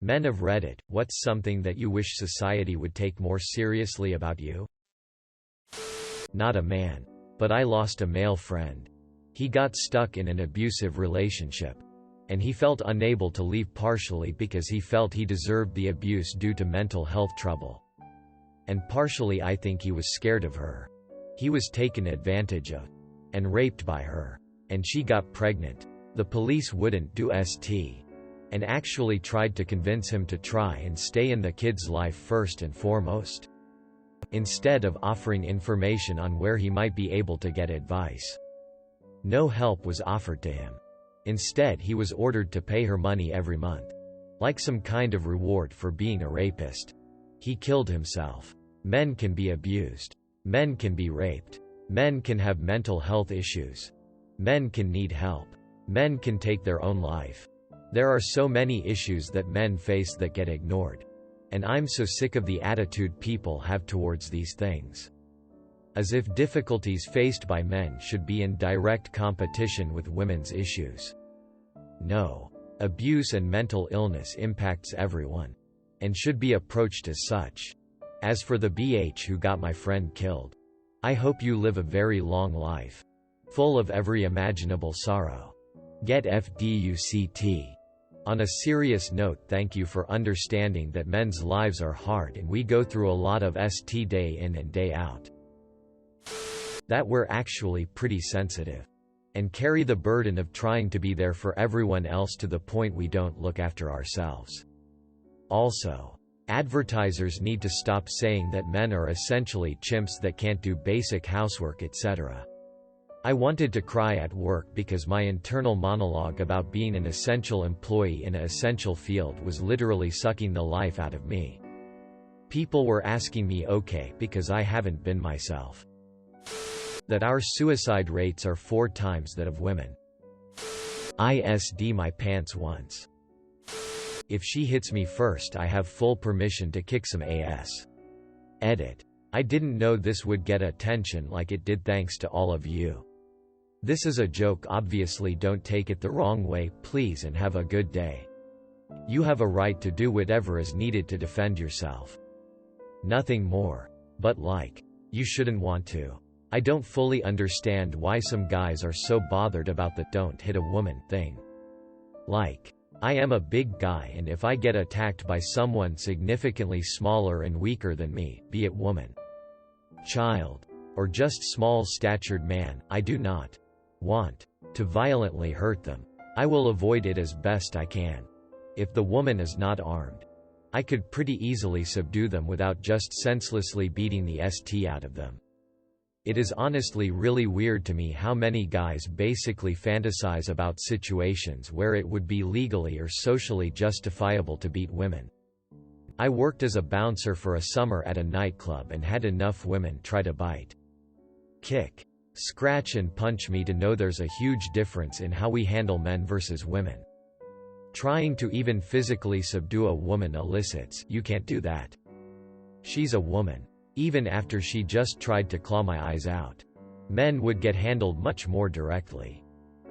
Men of Reddit, what's something that you wish society would take more seriously about you? Not a man. But I lost a male friend. He got stuck in an abusive relationship. And he felt unable to leave partially because he felt he deserved the abuse due to mental health trouble. And partially I think he was scared of her. He was taken advantage of. And raped by her. And she got pregnant. The police wouldn't do ST. And actually tried to convince him to try and stay in the kid's life first and foremost, instead of offering information on where he might be able to get advice. No help was offered to him. Instead, he was ordered to pay her money every month, like some kind of reward for being a rapist. He killed himself. Men can be abused. Men can be raped. Men can have mental health issues. Men can need help. Men can take their own life. There are so many issues that men face that get ignored. And I'm so sick of the attitude people have towards these things. As if difficulties faced by men should be in direct competition with women's issues. No. Abuse and mental illness impacts everyone. And should be approached as such. As for the BH who got my friend killed, I hope you live a very long life. Full of every imaginable sorrow. Get FDUCT. On a serious note, thank you for understanding that men's lives are hard and we go through a lot of ST day in and day out. That we're actually pretty sensitive. And carry the burden of trying to be there for everyone else to the point we don't look after ourselves. Also, advertisers need to stop saying that men are essentially chimps that can't do basic housework, etc. I wanted to cry at work because my internal monologue about being an essential employee in an essential field was literally sucking the life out of me. People were asking me okay because I haven't been myself. That our suicide rates are 4 times that of women. I SD my pants once. If she hits me first, I have full permission to kick some ass. Edit. I didn't know this would get attention like it did, thanks to all of you. This is a joke, obviously don't take it the wrong way, please, and have a good day. You have a right to do whatever is needed to defend yourself. Nothing more. But you shouldn't want to. I don't fully understand why some guys are so bothered about the "don't hit a woman" thing. I am a big guy, and if I get attacked by someone significantly smaller and weaker than me, be it woman, child, or just small-statured man, I do not want to violently hurt them. I will avoid it as best I can. If the woman is not armed, I could pretty easily subdue them without just senselessly beating the ST out of them. It is honestly really weird to me how many guys basically fantasize about situations where it would be legally or socially justifiable to beat women. I worked as a bouncer for a summer at a nightclub and had enough women try to bite, kick, scratch and punch me to know there's a huge difference in how we handle men versus women. Trying to even physically subdue a woman elicits, "You can't do that. She's a woman." Even after she just tried to claw my eyes out. Men would get handled much more directly.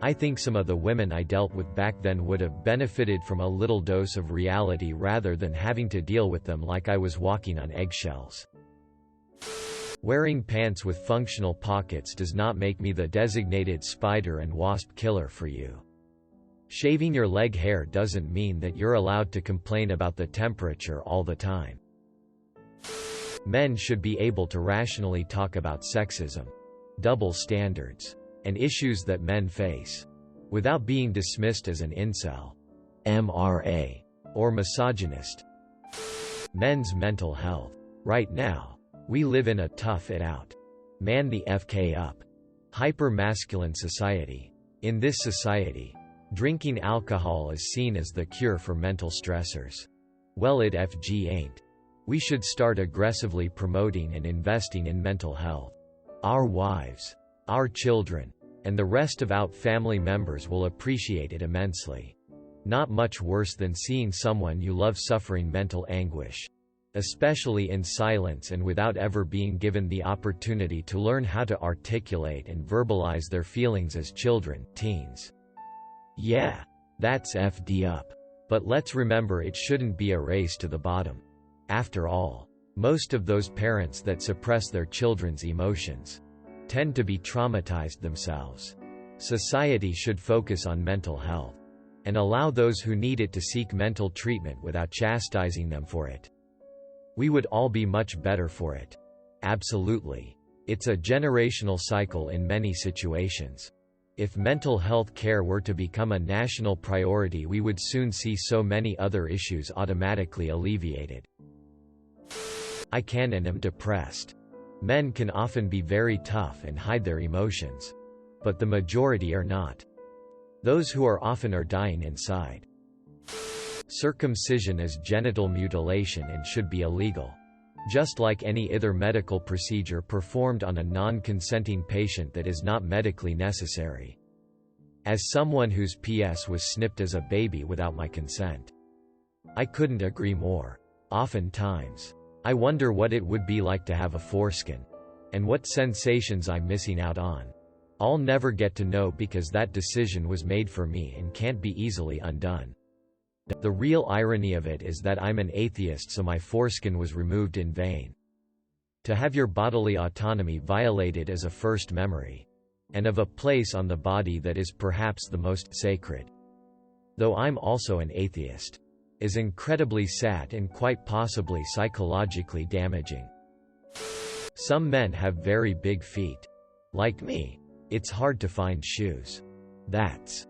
I think some of the women I dealt with back then would have benefited from a little dose of reality rather than having to deal with them like I was walking on eggshells. Wearing pants with functional pockets does not make me the designated spider and wasp killer for you. Shaving your leg hair doesn't mean that you're allowed to complain about the temperature all the time. Men should be able to rationally talk about sexism, double standards, and issues that men face, without being dismissed as an incel, MRA, or misogynist. Men's mental health. Right now, we live in a tough it out, man the FK up, hyper-masculine society. In this society, drinking alcohol is seen as the cure for mental stressors. Well, it FG ain't. We should start aggressively promoting and investing in mental health. Our wives, our children, and the rest of our family members will appreciate it immensely. Not much worse than seeing someone you love suffering mental anguish, especially in silence and without ever being given the opportunity to learn how to articulate and verbalize their feelings as children, teens. Yeah, that's FD up. But let's remember, it shouldn't be a race to the bottom. After all, most of those parents that suppress their children's emotions tend to be traumatized themselves. Society should focus on mental health and allow those who need it to seek mental treatment without chastising them for it. We would all be much better for it. Absolutely. It's a generational cycle in many situations. If mental health care were to become a national priority, we would soon see so many other issues automatically alleviated. I can and am depressed. Men can often be very tough and hide their emotions. But the majority are not. Those who are often are dying inside. Circumcision is genital mutilation and should be illegal. Just like any other medical procedure performed on a non-consenting patient that is not medically necessary. As someone whose PS was snipped as a baby without my consent, I couldn't agree more. Oftentimes, I wonder what it would be like to have a foreskin, and what sensations I'm missing out on. I'll never get to know because that decision was made for me and can't be easily undone. The real irony of it is that I'm an atheist, so my foreskin was removed in vain. To have your bodily autonomy violated is a first memory, and of a place on the body that is perhaps the most sacred, though I'm also an atheist, is incredibly sad and quite possibly psychologically damaging. Some men have very big feet. Like me, it's hard to find shoes. That's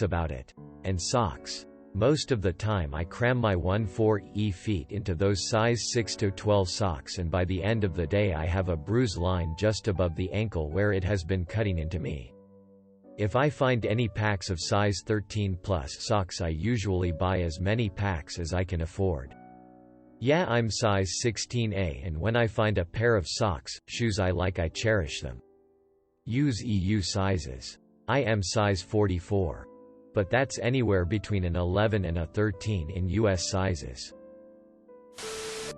about it. And socks. Most of the time I cram my 1/4 feet into those size 6 to 12 socks, and by the end of the day I have a bruise line just above the ankle where it has been cutting into me. If I find any packs of size 13 plus socks, I usually buy as many packs as I can afford. Yeah, I'm size 16A, and when I find a pair of socks, shoes I like, I cherish them. Use EU sizes. I am size 44. But that's anywhere between an 11 and a 13 in US sizes.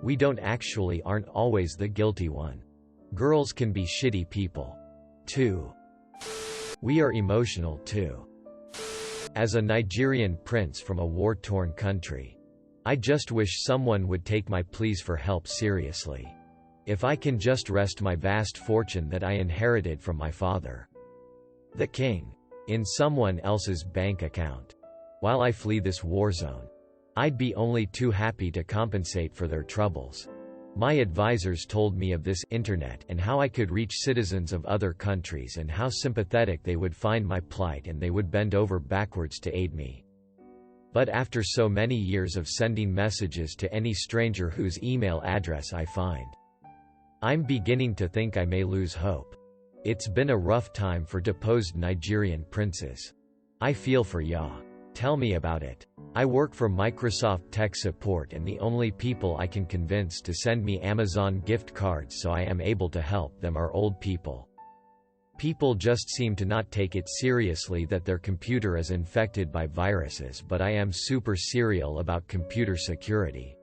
We aren't always the guilty one. Girls can be shitty people, too. We are emotional, too. As a Nigerian prince from a war-torn country, I just wish someone would take my pleas for help seriously. If I can just rest my vast fortune that I inherited from my father, the king, in someone else's bank account, while I flee this war zone, I'd be only too happy to compensate for their troubles. My advisors told me of this internet and how I could reach citizens of other countries and how sympathetic they would find my plight and they would bend over backwards to aid me. But after so many years of sending messages to any stranger whose email address I find, I'm beginning to think I may lose hope. It's been a rough time for deposed Nigerian princes. I feel for ya. Tell me about it. I work for Microsoft tech support, and the only people I can convince to send me Amazon gift cards so I am able to help them are old people. People just seem to not take it seriously that their computer is infected by viruses, but I am super serial about computer security.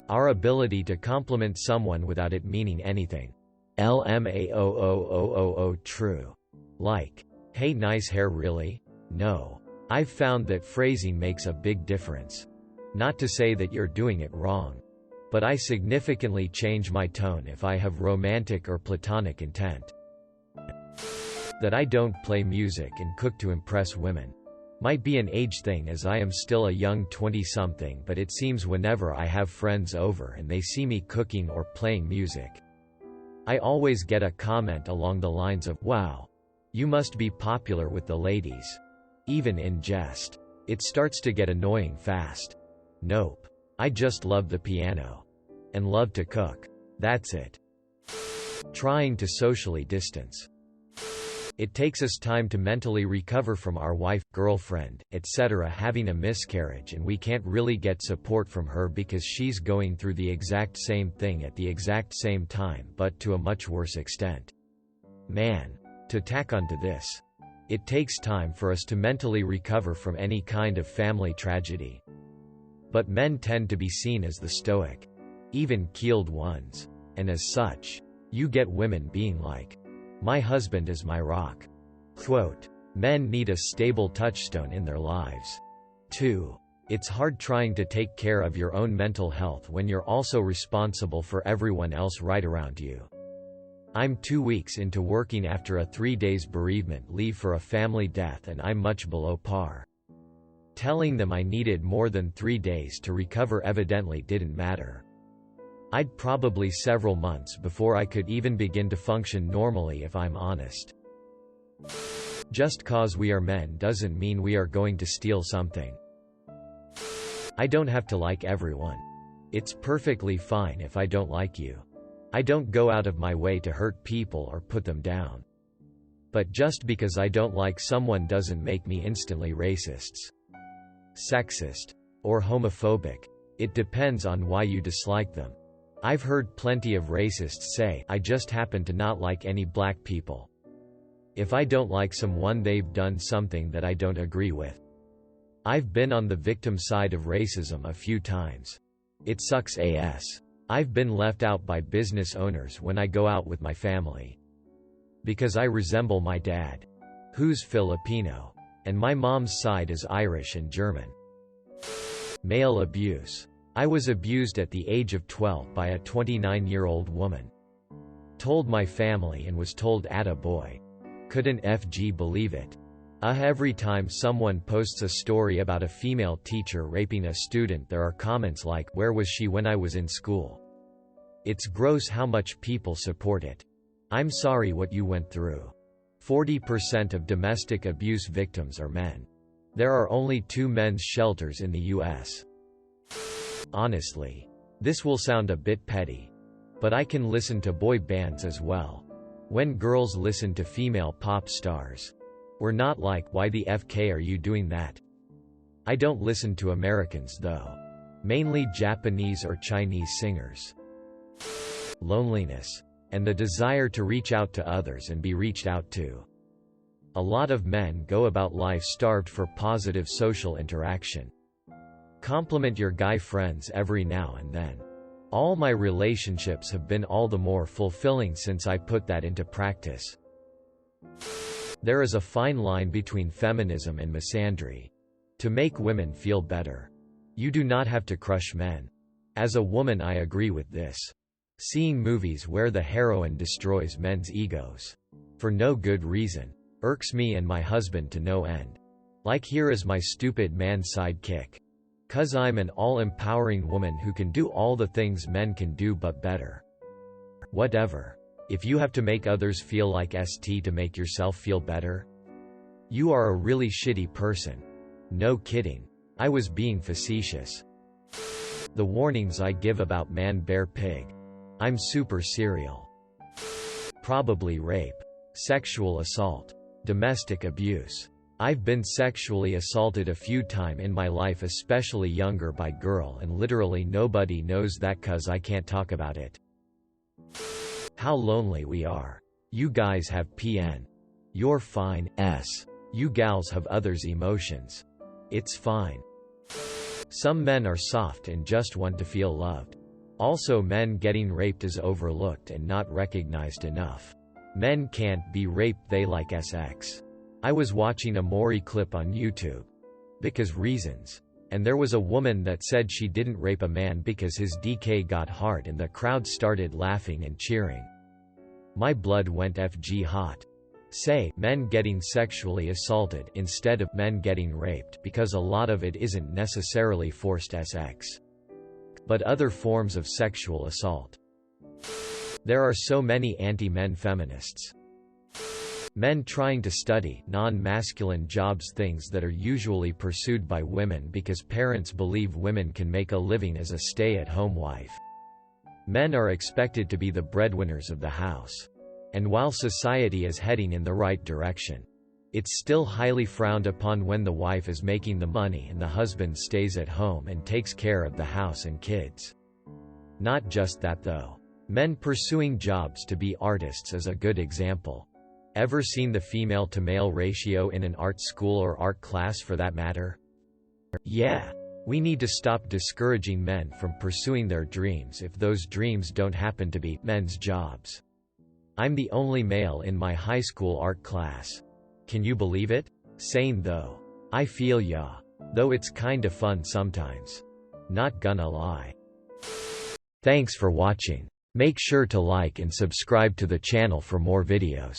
Our ability to compliment someone without it meaning anything. LMAOOOOO true. Like, hey, nice hair, really? No. I've found that phrasing makes a big difference. Not to say that you're doing it wrong, but I significantly change my tone if I have romantic or platonic intent. That I don't play music and cook to impress women. Might be an age thing, as I am still a young 20-something, but it seems whenever I have friends over and they see me cooking or playing music, I always get a comment along the lines of, "Wow, you must be popular with the ladies." Even in jest. It starts to get annoying fast. Nope. I just love the piano. And love to cook. That's it. Trying to socially distance. It takes us time to mentally recover from our wife, girlfriend, etc. having a miscarriage, and we can't really get support from her because she's going through the exact same thing at the exact same time, but to a much worse extent. Man. To tack onto this, it takes time for us to mentally recover from any kind of family tragedy. But men tend to be seen as the stoic, even-keeled ones, and as such, you get women being like, "My husband is my rock." Quote, men need a stable touchstone in their lives. 2. It's hard trying to take care of your own mental health when you're also responsible for everyone else right around you. I'm 2 weeks into working after a 3 days bereavement leave for a family death and I'm much below par. Telling them I needed more than 3 days to recover evidently didn't matter. I'd probably several months before I could even begin to function normally if I'm honest. Just cause we are men doesn't mean we are going to steal something. I don't have to like everyone. It's perfectly fine if I don't like you. I don't go out of my way to hurt people or put them down. But just because I don't like someone doesn't make me instantly racist, sexist, or homophobic. It depends on why you dislike them. I've heard plenty of racists say, "I just happen to not like any black people." If I don't like someone, they've done something that I don't agree with. I've been on the victim side of racism a few times. It sucks ass. I've been left out by business owners when I go out with my family. Because I resemble my dad, who's Filipino, and my mom's side is Irish and German. Male abuse. I was abused at the age of 12 by a 29-year-old woman. Told my family and was told atta boy. Couldn't FG believe it. Every time someone posts a story about a female teacher raping a student, there are comments like, "Where was she when I was in school?" It's gross how much people support it. I'm sorry what you went through. 40% of domestic abuse victims are men. There are only 2 men's shelters in the US. Honestly, this will sound a bit petty, but I can listen to boy bands as well. When girls listen to female pop stars, we're not like, "Why the FK are you doing that?" I don't listen to Americans though. Mainly Japanese or Chinese singers. Loneliness. And the desire to reach out to others and be reached out to. A lot of men go about life starved for positive social interaction. Compliment your guy friends every now and then. All my relationships have been all the more fulfilling since I put that into practice. There is a fine line between feminism and misandry. To make women feel better. You do not have to crush men. As a woman, I agree with this. Seeing movies where the heroine destroys men's egos for no good reason irks me and my husband to no end. Like, here is my stupid man sidekick. 'Cause I'm an all-empowering woman who can do all the things men can do but better. Whatever. If you have to make others feel like ST to make yourself feel better, you are a really shitty person. No kidding. I was being facetious. The warnings I give about man bear pig. I'm super serial. Probably rape. Sexual assault. Domestic abuse. I've been sexually assaulted a few times in my life, especially younger, by girl, and literally nobody knows that 'cause I can't talk about it. How lonely we are. You guys have PN. You're fine. You gals have others' emotions. It's fine. Some men are soft and just want to feel loved. Also, men getting raped is overlooked and not recognized enough. Men can't be raped, they like sex. I was watching a Maury clip on YouTube. Because reasons. And there was a woman that said she didn't rape a man because his DK got hard, and the crowd started laughing and cheering. My blood went FG hot. Say, men getting sexually assaulted instead of men getting raped, because a lot of it isn't necessarily forced sex, but other forms of sexual assault. There are so many anti-men feminists. Men trying to study non-masculine jobs, things that are usually pursued by women because parents believe women can make a living as a stay-at-home wife. Men are expected to be the breadwinners of the house. And while society is heading in the right direction, it's still highly frowned upon when the wife is making the money and the husband stays at home and takes care of the house and kids. Not just that though. Men pursuing jobs to be artists is a good example. Ever seen the female-to-male ratio in an art school or art class for that matter? Yeah. We need to stop discouraging men from pursuing their dreams if those dreams don't happen to be men's jobs. I'm the only male in my high school art class. Can you believe it? Same though. I feel ya. Though it's kinda fun sometimes. Not gonna lie. Thanks for watching. Make sure to like and subscribe to the channel for more videos.